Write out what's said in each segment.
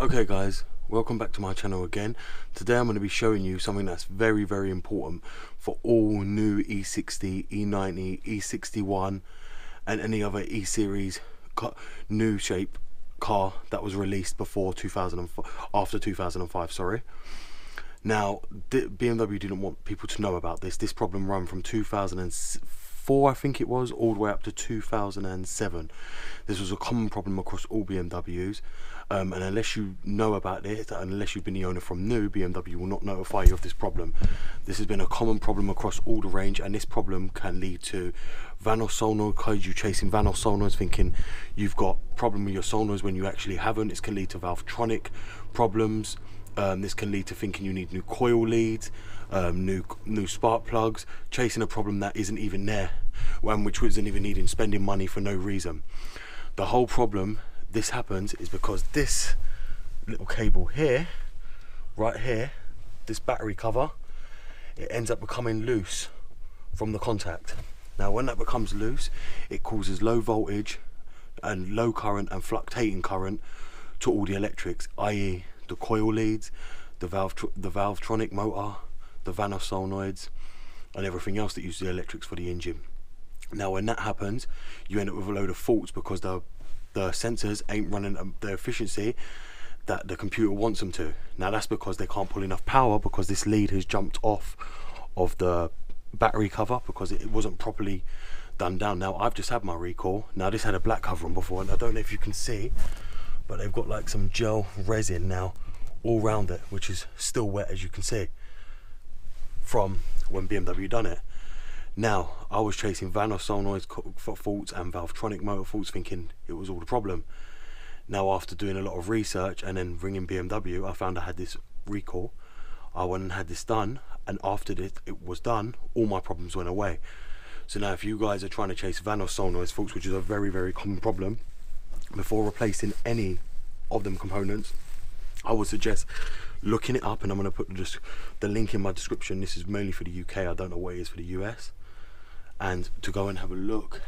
Okay guys, welcome back to my channel again. Today I'm going to be showing you something that's very important for all new E60, E90, E61 and any other E-series new shape car that was released before 2005, after 2005, sorry. Now, BMW didn't want people to know about this. This problem ran from 2004, I think it was, all the way up to 2007. This was a common problem across all BMWs, and unless you know about it, and unless you've been the owner from new, BMW will not notify you of this problem. This has been a common problem across all the range, and this problem can lead to VANOS solenoid codes. You chasing VANOS solenoids thinking you've got problem with your solenoids when you actually haven't. This can lead to VALVETRONIC problems. This can lead to thinking you need new coil leads, new spark plugs, chasing a problem that isn't even there, which wasn't even needing spending money for no reason. The whole problem this happens is because this little cable here, right here, this battery cover, it ends up becoming loose from the contact. Now when that becomes loose, it causes low voltage and low current and fluctuating current to all the electrics, i.e. the coil leads, the VALVETRONIC motor, the VANOS solenoids, and everything else that uses the electrics for the engine. Now when that happens, you end up with a load of faults because the sensors ain't running the efficiency that the computer wants them to. Now that's because they can't pull enough power, because this lead has jumped off of the battery cover because it wasn't properly done down. Now I've just had my recall. Now this had a black cover on before, and I don't know if you can see, but they've got like some gel resin now all round it, which is still wet, as you can see, from when BMW done it. Now I was chasing VANOS solenoids faults and VALVETRONIC motor faults thinking it was all the problem. Now after doing a lot of research and then ringing BMW, I found I had this recall. I went and had this done, and after it was done, all my problems went away. So now if you guys are trying to chase VANOS solenoids faults, which is a very common problem, before replacing any of them components, I would suggest looking it up, and I'm going to put just the link in my description. This is mainly for the UK, I don't know what it is for the US, and to go and have a look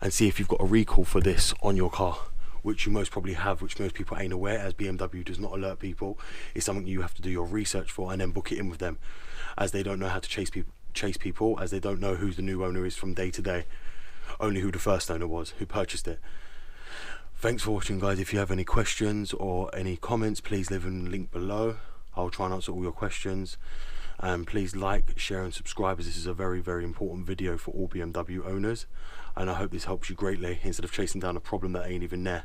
and see if you've got a recall for this on your car, which you most probably have, which most people ain't aware, as BMW does not alert people. It's something you have to do your research for and then book it in with them, as they don't know how to chase people, as they don't know who the new owner is from day to day, only who the first owner was, who purchased it. Thanks for watching guys. If you have any questions or any comments, please leave them in the link below. I'll try and answer all your questions, and please like, share and subscribe, as this is a very important video for all BMW owners, and I hope this helps you greatly instead of chasing down a problem that ain't even there.